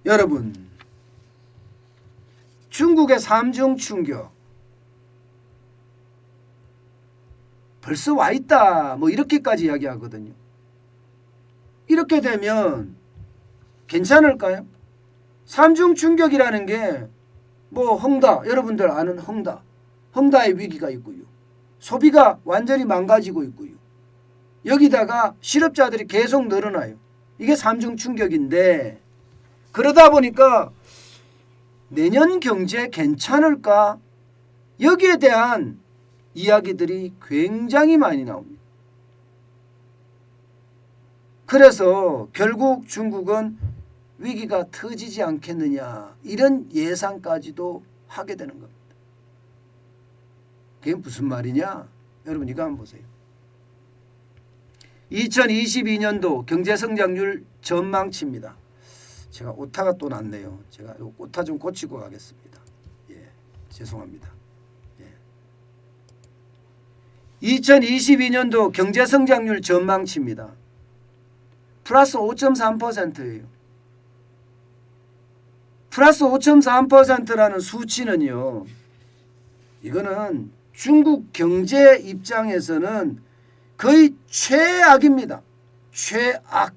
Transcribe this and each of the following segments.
여러분, 중국의 삼중 충격 벌써 와 있다 뭐 이렇게까지 이야기하거든요. 이렇게 되면 괜찮을까요? 삼중 충격이라는 게 뭐 헝다, 여러분들 아는 헝다의 위기가 있고요. 소비가 완전히 망가지고 있고요. 여기다가 실업자들이 계속 늘어나요. 이게 삼중 충격인데, 그러다 보니까 내년 경제 괜찮을까? 여기에 대한 이야기들이 굉장히 많이 나옵니다. 그래서 결국 중국은 위기가 터지지 않겠느냐, 이런 예상까지도 하게 되는 겁니다. 그게 무슨 말이냐? 여러분 이거 한번 보세요. 2022년도 경제성장률 전망치입니다. 제가 오타가 또 났네요. 제가 이 오타 좀 고치고 가겠습니다. 죄송합니다. 2022년도 경제성장률 전망치입니다. 플러스 5.3%예요. 플러스 5.3%라는 수치는요, 이거는 중국 경제 입장에서는 거의 최악입니다. 최악.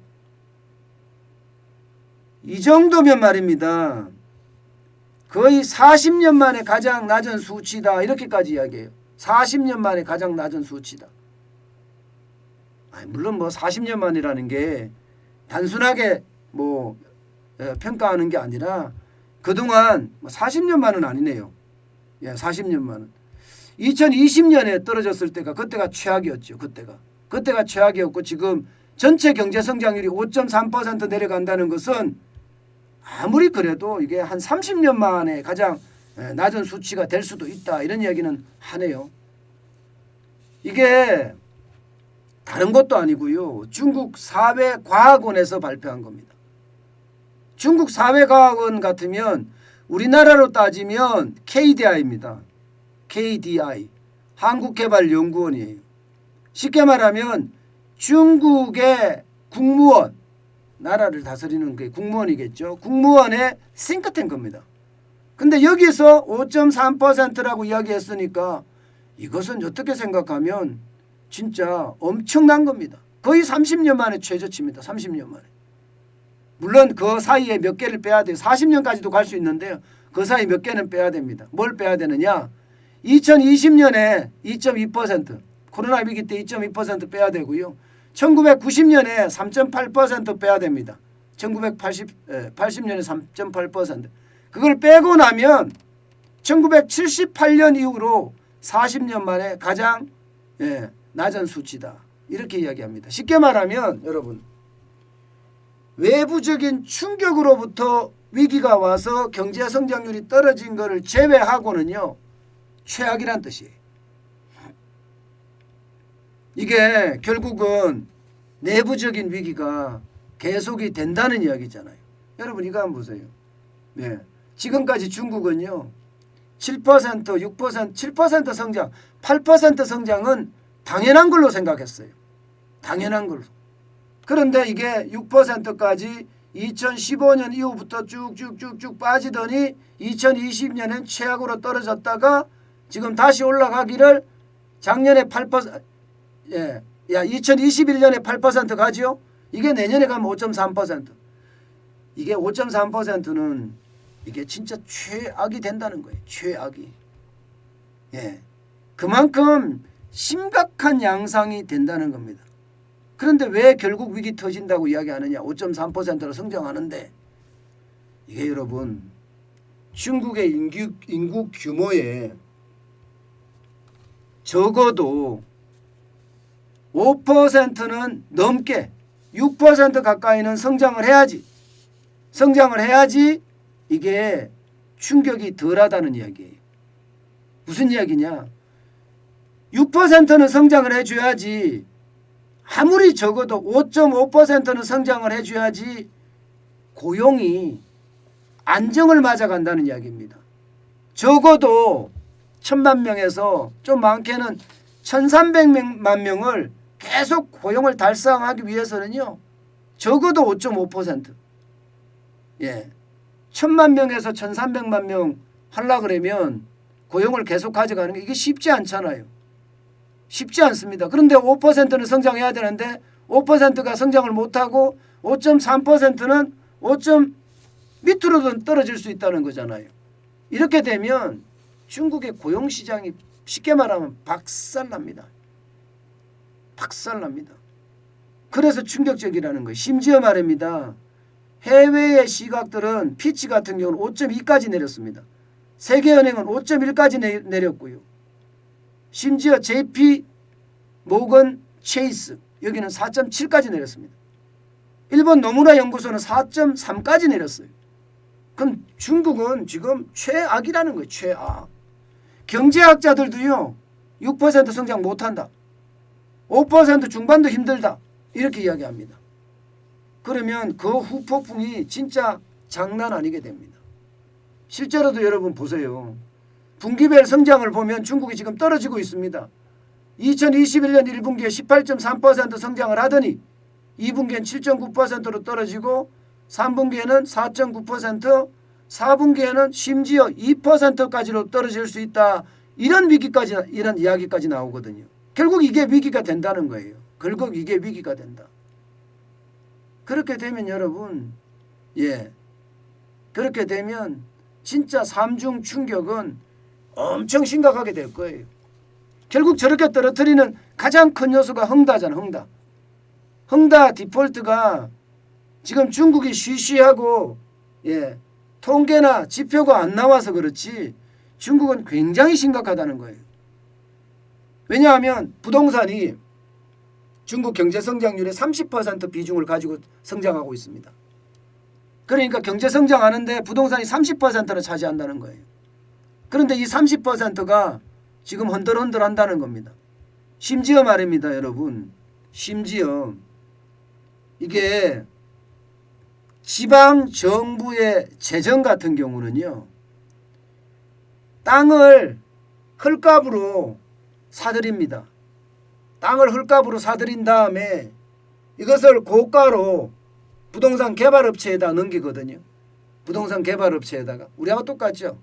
이 정도면 말입니다. 거의 40년 만에 가장 낮은 수치다, 이렇게까지 이야기해요. 40년 만에 가장 낮은 수치다. 물론 뭐 40년 만이라는 게 단순하게 뭐 평가하는 게 아니라 그동안 40년만은 아니네요. 40년만은. 2020년에 떨어졌을 때가 그때가 최악이었죠. 그때가 최악이었고, 지금 전체 경제 성장률이 5.3% 내려간다는 것은 아무리 그래도 이게 한 30년 만에 가장 낮은 수치가 될 수도 있다, 이런 이야기는 하네요. 이게 다른 것도 아니고요. 중국 사회과학원에서 발표한 겁니다. 중국 사회과학원 같으면 우리나라로 따지면 KDI입니다. KDI, 한국개발연구원이에요. 쉽게 말하면 중국의 국무원, 나라를 다스리는 게 국무원이겠죠. 국무원의 싱크탱크입니다. 근데 여기서 5.3%라고 이야기했으니까 이것은 어떻게 생각하면 진짜 엄청난 겁니다. 거의 30년 만에 최저치입니다. 30년 만에. 물론 그 사이에 몇 개를 빼야 돼요. 40년까지도 갈 수 있는데요. 그 사이 몇 개는 빼야 됩니다. 뭘 빼야 되느냐? 2020년에 2.2%, 코로나 위기 때 2.2% 빼야 되고요. 1990년에 3.8% 빼야 됩니다. 80년에 3.8%. 그걸 빼고 나면 1978년 이후로 40년 만에 가장 낮은 수치다, 이렇게 이야기합니다. 쉽게 말하면 여러분, 외부적인 충격으로부터 위기가 와서 경제 성장률이 떨어진 것을 제외하고는요, 최악이란 뜻이에요. 이게 결국은 내부적인 위기가 계속이 된다는 이야기잖아요. 여러분 이거 한번 보세요. 지금까지 중국은요, 7%, 6%, 7% 성장, 8% 성장은 당연한 걸로 생각했어요. 당연한 걸로. 그런데 이게 6%까지 2015년 이후부터 쭉쭉쭉쭉 빠지더니 2020년엔 최악으로 떨어졌다가 지금 다시 올라가기를 작년에 8%, 2021년에 8% 가지요. 이게 내년에 가면 5.3%. 이게 5.3%는 이게 진짜 최악이 된다는 거예요. 최악이. 그만큼 심각한 양상이 된다는 겁니다. 그런데 왜 결국 위기 터진다고 이야기하느냐? 5.3%로 성장하는데, 이게 여러분 중국의 인구 규모에 적어도 5%는 넘게 6% 가까이는 성장을 해야지 이게 충격이 덜하다는 이야기예요. 무슨 이야기냐? 6%는 성장을 해줘야지, 아무리 적어도 5.5%는 성장을 해줘야지 고용이 안정을 맞아간다는 이야기입니다. 적어도 1000만 명에서 좀 많게는 1300만 명을 계속 고용을 달성하기 위해서는요, 적어도 5.5%. 1000만 명에서 1300만 명 하려고 그러면 고용을 계속 가져가는 게 이게 쉽지 않잖아요. 쉽지 않습니다. 그런데 5%는 성장해야 되는데 5%가 성장을 못하고 5.3%는 5점 밑으로도 떨어질 수 있다는 거잖아요. 이렇게 되면 중국의 고용시장이 쉽게 말하면 박살납니다. 박살납니다. 그래서 충격적이라는 거예요. 심지어 말입니다. 해외의 시각들은 피치 같은 경우는 5.2까지 내렸습니다. 세계은행은 5.1까지 내렸고요. 심지어 JP 모건 체이스 여기는 4.7까지 내렸습니다. 일본 노무라 연구소는 4.3까지 내렸어요. 그럼 중국은 지금 최악이라는 거예요. 최악. 경제학자들도요. 6% 성장 못한다. 5% 중반도 힘들다. 이렇게 이야기합니다. 그러면 그 후폭풍이 진짜 장난 아니게 됩니다. 실제로도 여러분 보세요. 분기별 성장을 보면 중국이 지금 떨어지고 있습니다. 2021년 1분기에 18.3% 성장을 하더니 2분기엔 7.9%로 떨어지고 3분기에는 4.9%, 4분기에는 심지어 2%까지로 떨어질 수 있다. 이런 위기까지, 이런 이야기까지 나오거든요. 결국 이게 위기가 된다는 거예요. 결국 이게 위기가 된다. 그렇게 되면 여러분, 그렇게 되면 진짜 삼중 충격은 엄청 심각하게 될 거예요. 결국 저렇게 떨어뜨리는 가장 큰 요소가 헝다잖아. 헝다 디폴트가 지금 중국이 쉬쉬하고 통계나 지표가 안 나와서 그렇지 중국은 굉장히 심각하다는 거예요. 왜냐하면 부동산이 중국 경제 성장률의 30% 비중을 가지고 성장하고 있습니다. 그러니까 경제 성장하는데 부동산이 30%를 차지한다는 거예요. 그런데 이 30%가 지금 흔들흔들한다는 겁니다. 심지어 말입니다, 여러분. 심지어 이게 지방 정부의 재정 같은 경우는요. 땅을 헐값으로 사들입니다. 땅을 헐값으로 사들인 다음에 이것을 고가로 부동산 개발업체에다 넘기거든요. 부동산 개발업체에다가. 우리하고 똑같죠.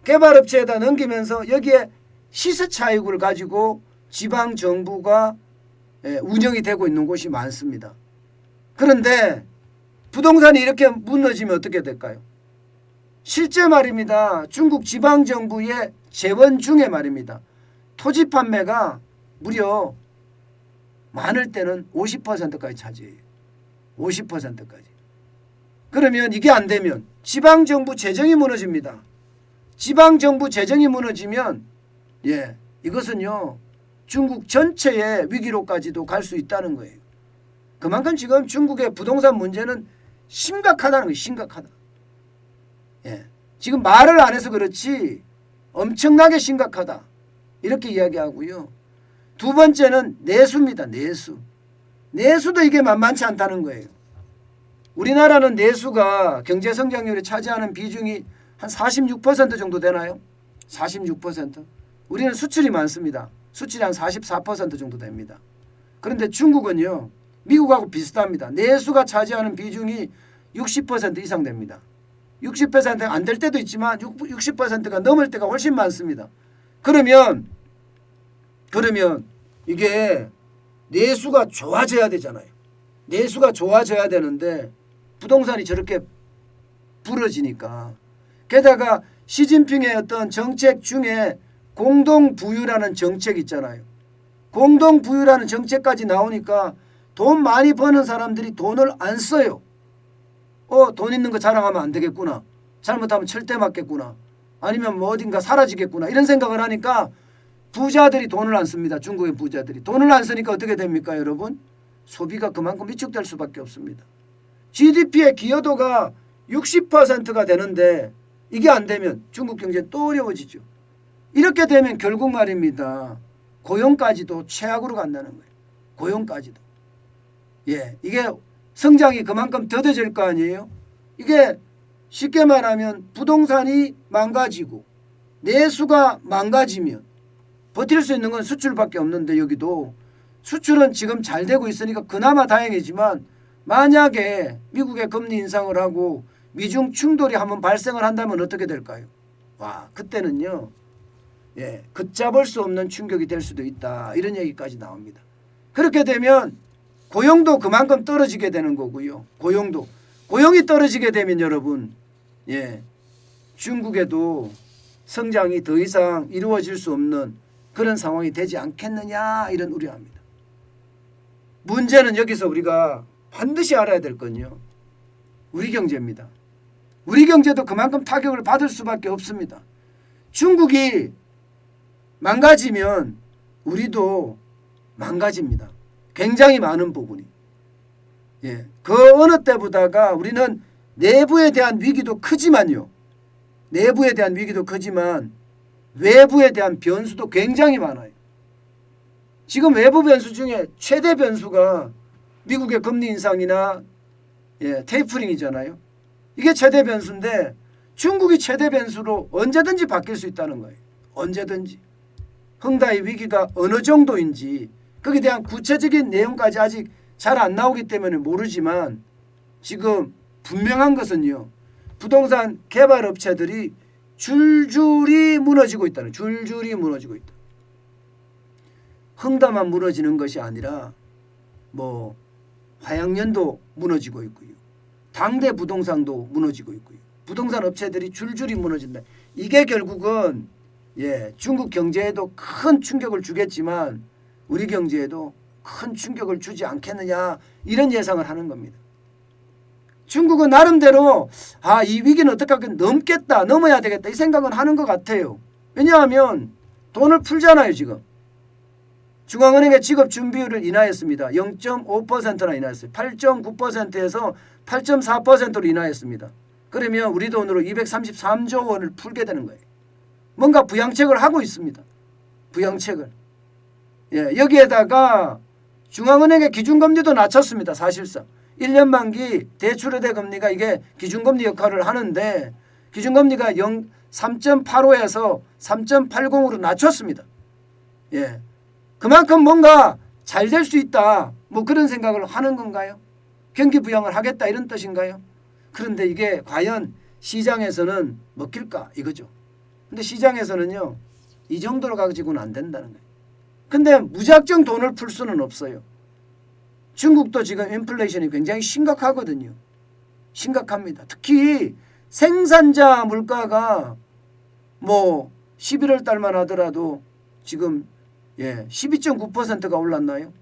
개발업체에다 넘기면서 여기에 시세 차익을 가지고 지방 정부가 운영이 되고 있는 곳이 많습니다. 그런데 부동산이 이렇게 무너지면 어떻게 될까요? 실제 말입니다. 중국 지방 정부의 재원 중에 말입니다. 토지 판매가 무려 많을 때는 50%까지 차지해요. 50%까지. 그러면 이게 안 되면 지방정부 재정이 무너집니다. 지방정부 재정이 무너지면 이것은요 중국 전체의 위기로까지도 갈 수 있다는 거예요. 그만큼 지금 중국의 부동산 문제는 심각하다는 거예요. 심각하다. 지금 말을 안 해서 그렇지 엄청나게 심각하다. 이렇게 이야기하고요. 두 번째는 내수입니다. 내수도 이게 만만치 않다는 거예요. 우리나라는 내수가 경제성장률에 차지하는 비중이 한 46% 정도 되나요? 46%. 우리는 수출이 많습니다. 수출이 한 44% 정도 됩니다. 그런데 중국은요. 미국하고 비슷합니다. 내수가 차지하는 비중이 60% 이상 됩니다. 60%가 안 될 때도 있지만 60%가 넘을 때가 훨씬 많습니다. 그러면 이게 내수가 좋아져야 되잖아요. 내수가 좋아져야 되는데 부동산이 저렇게 부러지니까. 게다가 시진핑의 어떤 정책 중에 공동부유라는 정책 있잖아요. 공동부유라는 정책까지 나오니까 돈 많이 버는 사람들이 돈을 안 써요. 돈 있는 거 자랑하면 안 되겠구나. 잘못하면 철대 맞겠구나. 아니면 뭐 어딘가 사라지겠구나. 이런 생각을 하니까 부자들이 돈을 안 씁니다. 중국의 부자들이. 돈을 안 쓰니까 어떻게 됩니까, 여러분? 소비가 그만큼 위축될 수밖에 없습니다. GDP의 기여도가 60%가 되는데 이게 안 되면 중국 경제 또 어려워지죠. 이렇게 되면 결국 말입니다. 고용까지도 최악으로 간다는 거예요. 고용까지도. 이게 성장이 그만큼 더뎌질 거 아니에요. 이게 쉽게 말하면 부동산이 망가지고 내수가 망가지면 버틸 수 있는 건 수출밖에 없는데 여기도 수출은 지금 잘 되고 있으니까 그나마 다행이지만 만약에 미국의 금리 인상을 하고 미중 충돌이 한번 발생을 한다면 어떻게 될까요? 와, 그때는요, 예, 걷잡을 수 없는 충격이 될 수도 있다. 이런 얘기까지 나옵니다. 그렇게 되면 고용도 그만큼 떨어지게 되는 거고요. 고용이 떨어지게 되면 여러분, 예, 중국에도 성장이 더 이상 이루어질 수 없는 그런 상황이 되지 않겠느냐 이런 우려합니다. 문제는 여기서 우리가 반드시 알아야 될 건요, 우리 경제입니다. 우리 경제도 그만큼 타격을 받을 수밖에 없습니다. 중국이 망가지면 우리도 망가집니다. 굉장히 많은 부분이. 예, 그 어느 때보다가 우리는 내부에 대한 위기도 크지만요. 내부에 대한 위기도 크지만 외부에 대한 변수도 굉장히 많아요. 지금 외부 변수 중에 최대 변수가 미국의 금리 인상이나 테이퍼링이잖아요. 이게 최대 변수인데 중국이 최대 변수로 언제든지 바뀔 수 있다는 거예요. 언제든지. 헝다의 위기가 어느 정도인지 거기에 대한 구체적인 내용까지 아직 잘 안 나오기 때문에 모르지만 지금 분명한 것은요, 부동산 개발 업체들이 줄줄이 무너지고 있다는, 줄줄이 무너지고 있다. 헝다만 무너지는 것이 아니라 뭐 화양연도 무너지고 있고요, 당대 부동산도 무너지고 있고요, 부동산 업체들이 줄줄이 무너진다. 이게 결국은 중국 경제에도 큰 충격을 주겠지만 우리 경제에도 큰 충격을 주지 않겠느냐 이런 예상을 하는 겁니다. 중국은 나름대로 이 위기는 어떻게 넘겠다, 넘어야 되겠다 이 생각은 하는 것 같아요. 왜냐하면 돈을 풀잖아요. 지금 중앙은행의 지급 준비율을 인하했습니다. 0.5%나 인하했어요. 8.9%에서 8.4%로 인하했습니다. 그러면 우리 돈으로 233조 원을 풀게 되는 거예요. 뭔가 부양책을 하고 있습니다. 부양책을. 여기에다가 중앙은행의 기준금리도 낮췄습니다. 사실상 1년 만기 대출의대 금리가 이게 기준금리 역할을 하는데 기준금리가 3.85에서 3.80으로 낮췄습니다. 그만큼 뭔가 잘 될 수 있다, 뭐 그런 생각을 하는 건가요? 경기 부양을 하겠다 이런 뜻인가요? 그런데 이게 과연 시장에서는 먹힐까 이거죠. 근데 시장에서는요, 이 정도로 가지고는 안 된다는 거예요. 근데 무작정 돈을 풀 수는 없어요. 중국도 지금 인플레이션이 굉장히 심각하거든요. 심각합니다. 특히 생산자 물가가 뭐 11월 달만 하더라도 지금 12.9%가 올랐나요?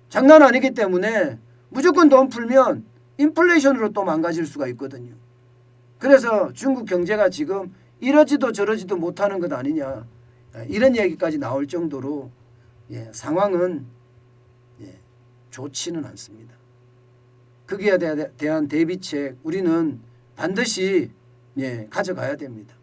장난 아니기 때문에 무조건 돈 풀면 인플레이션으로 또 망가질 수가 있거든요. 그래서 중국 경제가 지금 이러지도 저러지도 못하는 것 아니냐 이런 얘기까지 나올 정도로 상황은 좋지는 않습니다. 거기에 대한 대비책 우리는 반드시 가져가야 됩니다.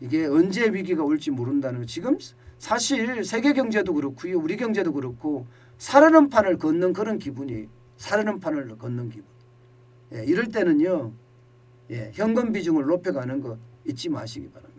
이게 언제 위기가 올지 모른다는 거. 지금 사실 세계 경제도 그렇고요, 우리 경제도 그렇고 살얼음 판을 걷는 그런 기분이에요. 살얼음 판을 걷는 기분. 이럴 때는요, 현금 비중을 높여가는 거 잊지 마시기 바랍니다.